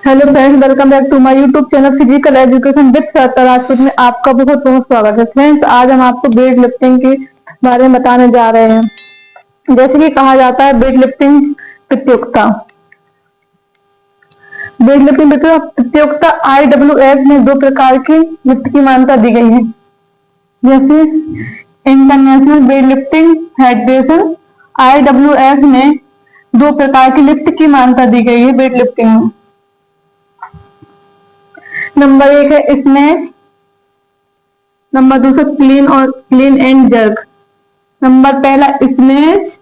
Hello friends, welcome back to my YouTube channel physical education with Shweta Rajput में आपका बहुत बहुत स्वागत है। फ्रेंड्स, आज हम आपको वेट लिफ्टिंग के बारे में बताने जा रहे हैं। जैसे कि कहा जाता है वेट लिफ्टिंग प्रतियोगिता। वेट लिफ्टिंग प्रतियोगिता IWF में 2 प्रकार की लिफ्ट की मान्यता दी गई है। जैसे international weight lifting federation IWF ने 2 प्रकार की लिफ्ट की मान्यता दी गई है वेट लिफ्टिंग में। नंबर 1 है snatch, number 2 clean and jerk. Number पहला स्नैच,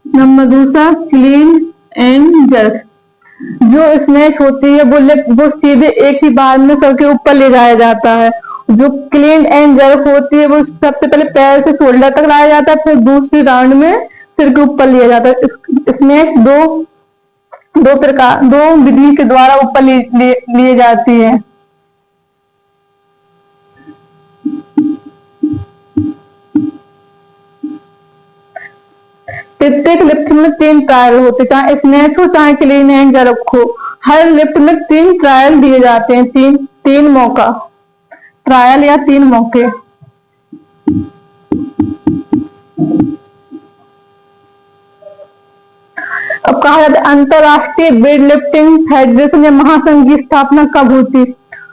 नंबर दूसरा क्लीन एंड जर्क। जो स्नैच होती है वो सीधे एक ही बार में सर के ऊपर ले जाया जाता है। जो क्लीन एंड जर्क होती है वो सबसे पहले पैर से शोल्डर तक लाया जाता है, फिर दूसरी राउंड में सिर के ऊपर लिया जाता है। स्नैच दो विधि के द्वारा ऊपर लिए जाती है। प्रत्येक लिफ्ट में 3 ट्रायल होते, चाहे स्नैच हो चाहे क्लीन एंड जर्क हो। हर लिफ्ट में 3 ट्रायल दिए जाते हैं, तीन मौका ट्रायल या 3 मौके। अब कहा जाता है अंतरराष्ट्रीय वेट लिफ्टिंग फेडरेशन या महासंघ की स्थापना कब हुई?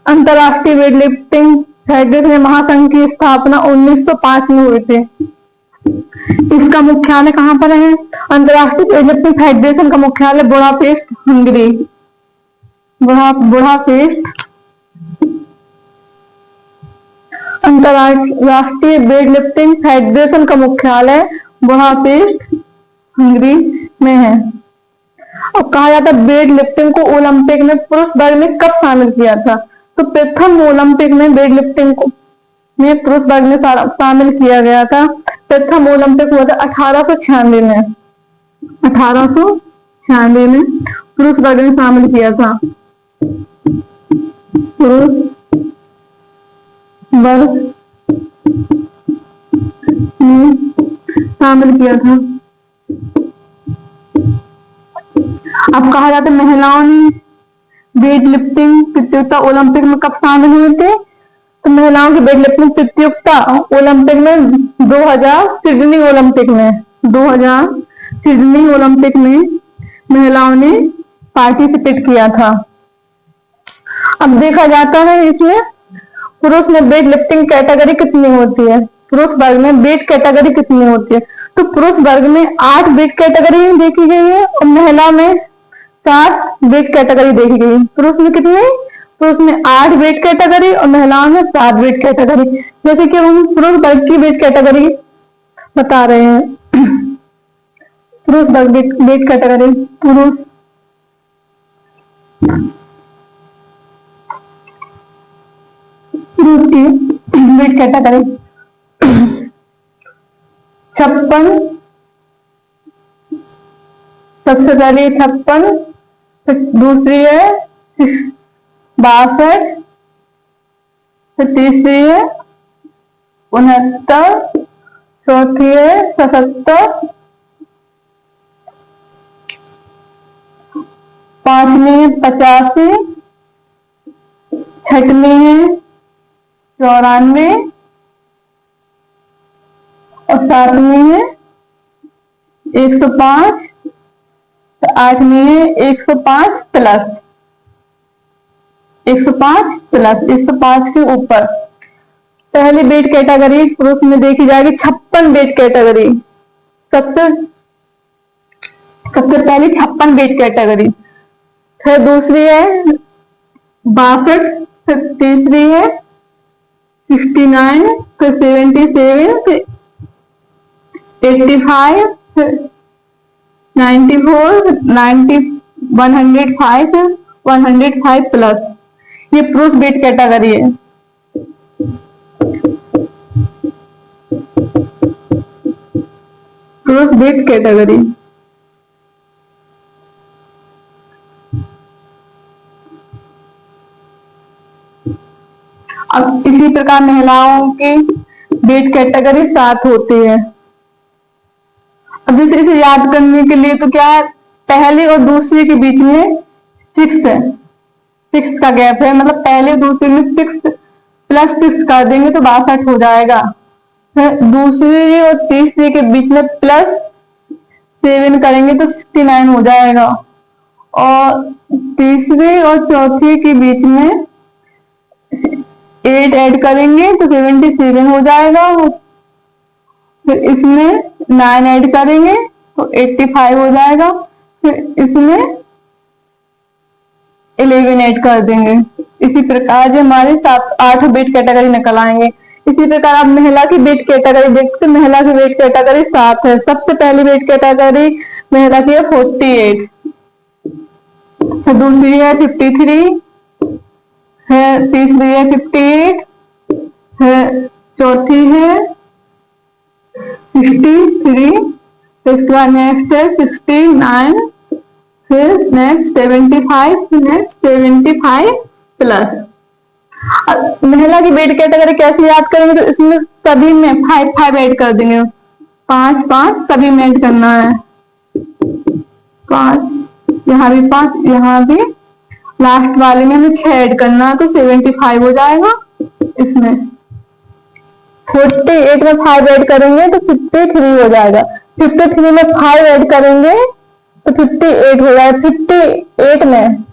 अंतरराष्ट्रीय वेट लिफ्टिंग फेडरेशन या महासंघ की स्थापना 1905 में हुई थी। इसका मुख्यालय कहां पर है? अंतरराष्ट्रीय वेट लिफ्टिंग फेडरेशन का मुख्यालय बुडापेस्ट, हंगरी। बुडापेस्ट। अंतरराष्ट्रीय वेट लिफ्टिंग फेडरेशन का मुख्यालय बुडापेस्ट, हंगरी में है। और कहा जाता है वेट लिफ्टिंग को ओलंपिक में पुरुष वर्ग में कब शामिल किया था? तो प्रथम ओलंपिक में वेट लिफ्टिंग को पुरुष वर्ग में शामिल किया गया था। प्रथम ओलंपिक हुआ था 1896 में। 1896 में पुरुष वर्ग में शामिल किया था। पुरुष वर्ग में शामिल किया था। अब कहा जाता है महिलाओं ने वेट लिफ्टिंग प्रतियोगिता ओलंपिक में कब शामिल हुए थे? तो महिलाओं की वेट लिफ्टिंग प्रतियोगिता ओलंपिक में 2000 सिडनी ओलंपिक में महिलाओं ने पार्टिसिपेट किया था। अब देखा जाता है इसमें पुरुष में वेट लिफ्टिंग कैटेगरी कितनी होती है? पुरुष वर्ग में वेट कैटेगरी कितनी होती है? तो पुरुष वर्ग में 8 वेट कैटेगरी देखी गई है और महिला में 7 वेट कैटेगरी देखी गई है। पुरुष में कितने? पुरुष में 8 वेट कैटेगरी और महिलाओं में 7 वेट कैटेगरी। जैसे कि हम पुरुष वर्ग की वेट कैटेगरी बता रहे हैं। पुरुष वर्ग वेट कैटेगरी, पुरुष की वेट कैटेगरी 56, सबसे पहले 56, दूसरी है 62, फिर तीसरी है 69, चौथी है 77, पांचवी है 85, छठवीं है 94 और 7वीं है 105, 8वीं है 105 प्लस 105 के ऊपर। पहली वेट कैटेगरी पुरुष में देखी जाएगी 56 वेट कैटेगरी। सबसे पहली 56 वेट कैटेगरी, फिर दूसरी है 62, फिर तीसरी है 69, फिर 77, फिर 85, फिर 94, 105 प्लस। ये पुरुष वेट कैटेगरी है। पुरुष वेट कैटेगरी। अब इसी प्रकार महिलाओं की वेट कैटेगरी 7 होती है। अब जैसे इसे याद करने के लिए तो क्या है, पहली और दूसरी के बीच में 6 है, 6 का गैप है, मतलब पहले दूसरे में 6 प्लस 6 कर देंगे तो 62 हो जाएगा। फिर दूसरी और तीसरी के बीच में प्लस 7 करेंगे तो 69 हो जाएगा, और तीसरी और चौथी के बीच में 8 ऐड करेंगे तो 77 हो जाएगा। फिर इसमें 9 ऐड करेंगे तो 85 हो जाएगा। फिर इसमें 11 ऐड कर देंगे। इसी प्रकार जो हमारे 8 वेट कैटेगरी निकल आएंगे। इसी प्रकार आप महिला की वेट कैटेगरी देखते, महिला की वेट कैटेगरी 7 है। सबसे पहली वेट कैटेगरी महिला की है 48, दूसरी है 53 है, तीसरी है 58 है, चौथी है 63, इसके बाद नेक्स्ट है 69, फिर नेक्स्ट 75, नेक्स्ट 75 प्लस। महिला की वेट कैटेगरी कैसे याद करेंगे, तो इसमें सभी में 5 ऐड कर देंगे, 5 सभी में ऐड करना है, 5 यहाँ भी 5, यहाँ भी लास्ट वाले में हमें 6 ऐड करना है तो 75 हो जाएगा। इसमें 48 में 5 ऐड करेंगे तो 53 हो जाएगा। 53 में 5 ऐड करेंगे तो 58 हो जाएगा। 58 में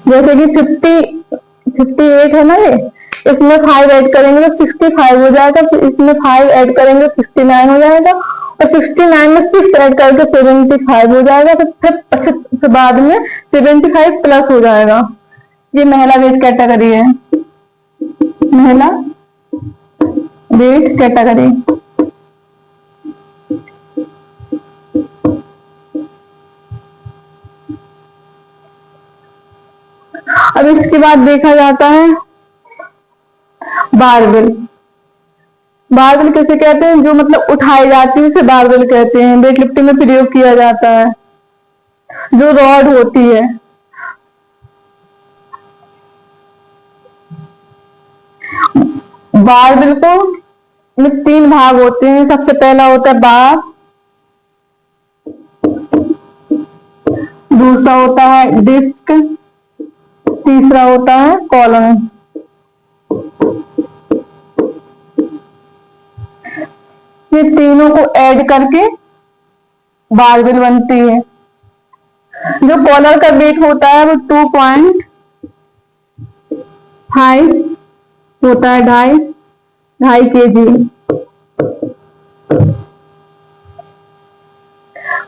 जैसे कि 58 है ना, ये इसमें 5 ऐड करेंगे तो 65 हो जाएगा। फिर इसमें 5 ऐड करेंगे 69 हो जाएगा, और 69 में 6 ऐड करके 75 हो जाएगा। तो फिर बाद में 75 प्लस हो जाएगा। ये महिला वेट कैटेगरी है, महिला वेट कैटेगरी। अब इसके बाद देखा जाता है बारबेल। बारबेल किसे कहते हैं, जो मतलब उठाई जाती है उसे बारबेल कहते हैं। वेट लिफ्टिंग में प्रयोग किया जाता है। जो रॉड होती है, बारबेल को में 3 भाग होते हैं। सबसे पहला होता है बार, दूसरा होता है डिस्क, तीसरा होता है कॉलम। ये तीनों को ऐड करके बारबेल बनती है। जो कॉलर का वेट होता है वो 2.5 होता है, 2.5 kg।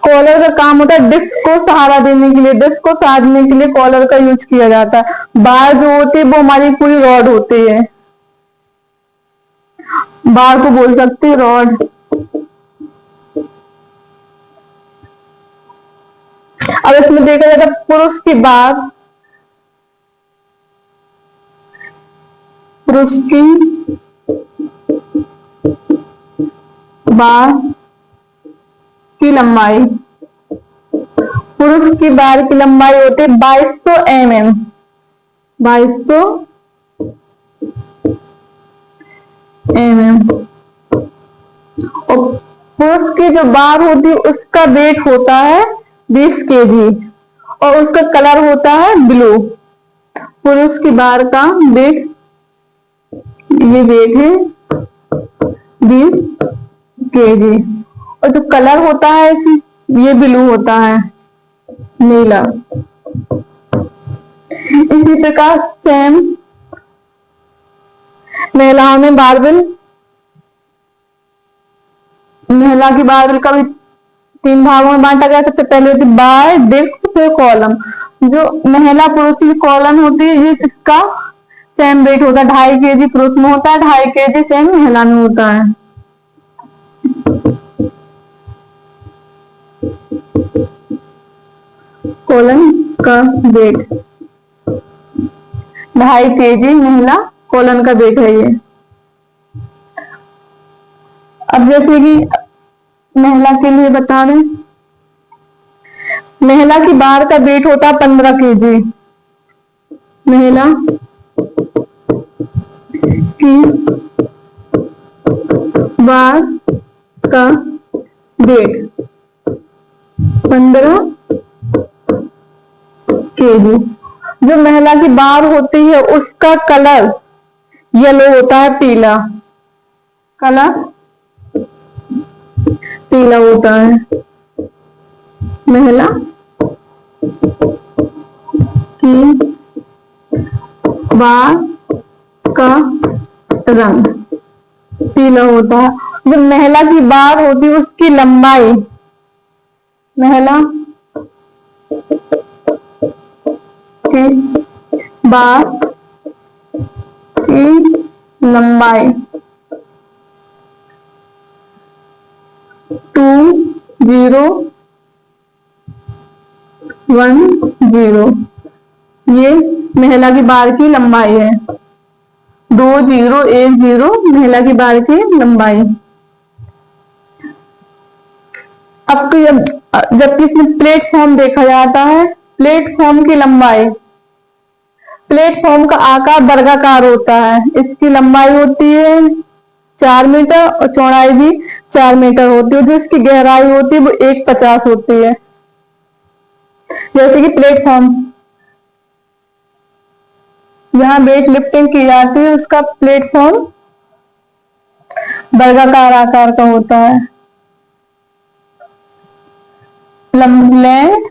कॉलर का काम होता है डिस्क को सहारा देने के लिए, डिस्क को साधने के लिए कॉलर का यूज किया जाता है। बार जो होती है वो हमारी पूरी रॉड होती है, बार को बोल सकते हैं रॉड। अब इसमें देखा जाता है पुरुष की बार, पुरुष की बार की लंबाई, पुरुष की बार की लंबाई होती है 2200 mm, 2200 mm। और पुरुष की जो बार होती है उसका वेट होता है 20 kg, और उसका कलर होता है ब्लू। पुरुष की बार का वेट, ये वेट है 20 kg, और जो कलर होता है ये ब्लू होता है, नीला। इसी प्रकार सेम महिलाओं में बारबेल, महिला की बारबेल का भी 3 भागों में बांटा गया। सबसे पहले होती बार, डिस्क, फिर कॉलम। जो महिला पुरुष की कॉलम होती है जिसका सेम वेट होता है 2.5 kg, पुरुष में होता है 2.5 kg, सेम महिला में होता है। कॉलम का वेट 2.5 kg महिला कॉलम का वेट है ये। अब जैसे कि महिला के लिए बता दें, महिला की बार का वेट होता है 15 kg। महिला की बार का वेट 15 kg। जो महिला की बार होती है उसका कलर येलो होता है, पीला कलर पीला होता है। महिला की बार का रंग पीला होता है। जो महिला की बार होती है उसकी लंबाई, महिला की बार की लंबाई 2010, ये महिला की बार की लंबाई है। 2010 महिला की बार की लंबाई। अब तो जबकि इसमें प्लेटफॉर्म देखा जाता है, प्लेटफॉर्म की लंबाई, प्लेटफॉर्म का आकार वर्गाकार होता है। इसकी लंबाई होती है 4 मीटर और चौड़ाई भी 4 मीटर होती है। जो इसकी गहराई होती है वो 1,50 होती है। जैसे कि प्लेटफॉर्म, जहां वेट लिफ्टिंग की जाती है उसका प्लेटफॉर्म वर्गाकार आकार का होता है। लेंथ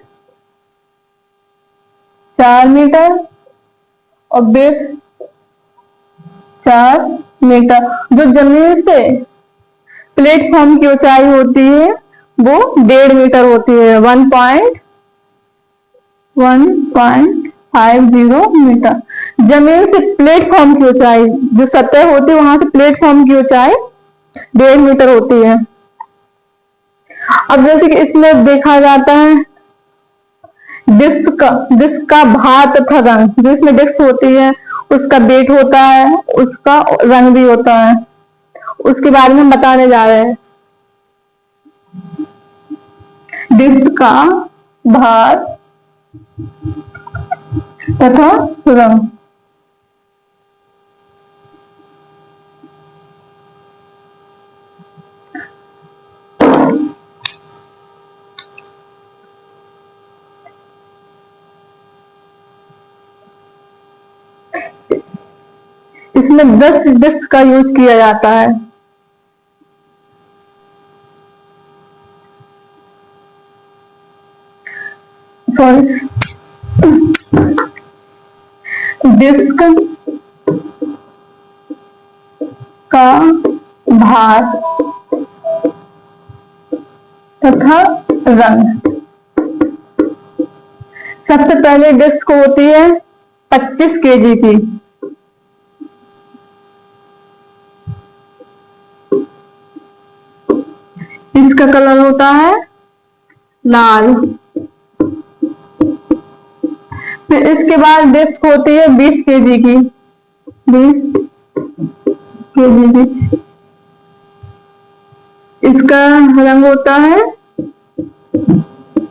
4 मीटर और बेस 4 मीटर। जो जमीन से प्लेटफॉर्म की ऊंचाई होती है वो 1.5 मीटर होती है, 1.50 मीटर। जमीन से प्लेटफॉर्म की ऊंचाई, जो सतह होती है वहां से प्लेटफॉर्म की ऊंचाई 1.5 मीटर होती है। अब जैसे कि इसमें देखा जाता है डिस्क का भार तथा रंग। जो इसमें डिस्क होती है उसका वेट होता है, उसका रंग भी होता है, उसके बारे में हम बताने जा रहे हैं। डिस्क का भार तथा रंग। इसमें 10 डिस्क का यूज किया जाता है। सॉरी, डिस्क का भार तथा रंग। सबसे पहले डिस्क होती है 25 केजी की। इसका कलर होता है लाल। फिर इसके बाद डिस्क होती है 20 केजी की, 20 केजी की। इसका रंग होता है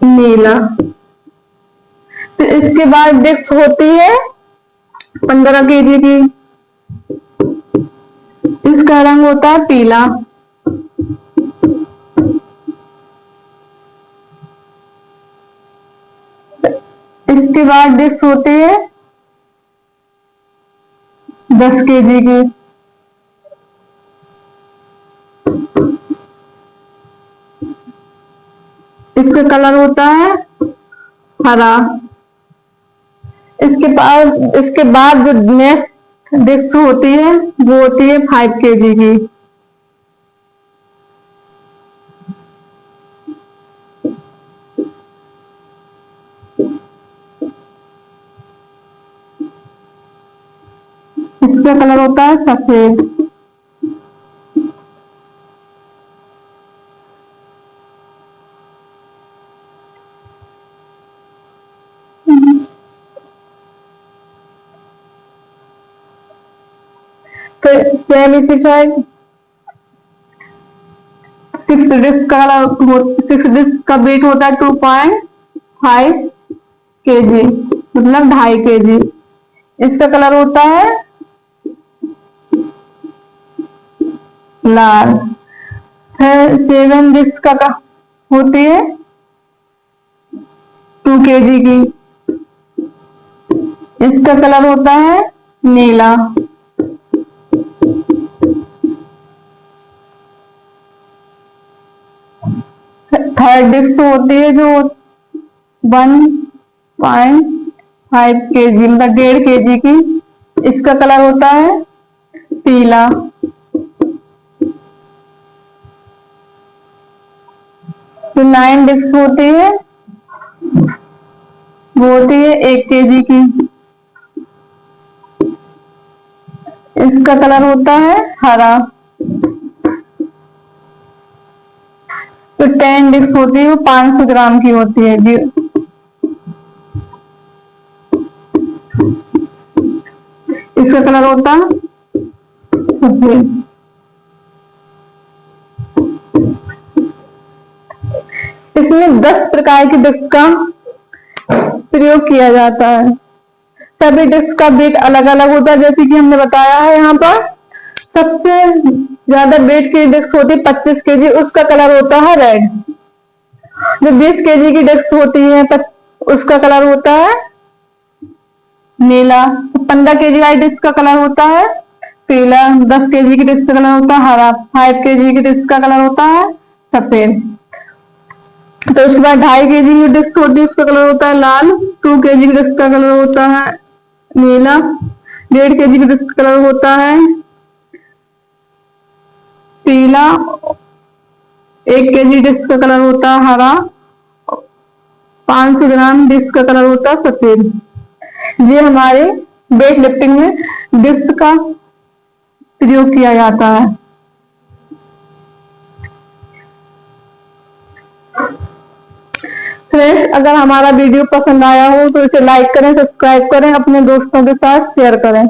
नीला। फिर इसके बाद डिस्क होती है 15 केजी की। इसका रंग होता है पीला। इसके बाद डिस्क होती है 10 केजी की। इसका कलर होता है हरा। इसके बाद जो नेक्स्ट डिस्क होती है वो होती है 5 केजी की। इसका कलर होता है सफेद। सेम इसी साइड 6 डिस्क का वेट होता है 2.5 केजी, मतलब 2.5 केजी। इसका कलर होता है लाल है। 7 डिस्क का होती है 2 केजी की। इसका कलर होता है नीला। थर्ड डिस्क होती है जो 1.5 kg मतलब 1.5 kg की, इसका कलर होता है पीला। तो 9 डिस्क होती है वो होती है 1 kg की, इसका कलर होता है हरा। तो 10 डिस्क होती है वो 500 ग्राम की होती है जी। इसका कलर होता है सफेद। इसमें 10 प्रकार की डिस्क का प्रयोग किया जाता है। सभी डिस्क का वेट अलग अलग होता है, जैसे कि हमने बताया है। यहाँ पर सबसे ज्यादा वेट की डिस्क होती है 25 kg, उसका कलर होता है रेड। जो 20 kg की डिस्क होती है उसका कलर होता है नीला। 15 kg वाली डिस्क का कलर होता है पीला। 10 kg की डिस्क का कलर होता है हरा। 5 kg की डिस्क का कलर होता है सफेद। तो उसके बाद 2.5 kg की डिस्क होती है उसका कलर होता है लाल। 2 kg की डिस्क का कलर होता है नीला। 1.5 kg की डिस्क का कलर होता है पीला। 1 kg डिस्क का कलर होता है हरा। 500 ग्राम डिस्क का कलर होता है सफेद। ये हमारे वेट लिफ्टिंग में डिस्क का प्रयोग किया जाता है। फ्रेंड्स, अगर हमारा वीडियो पसंद आया हो तो इसे लाइक करें, सब्सक्राइब करें, अपने दोस्तों के साथ शेयर करें।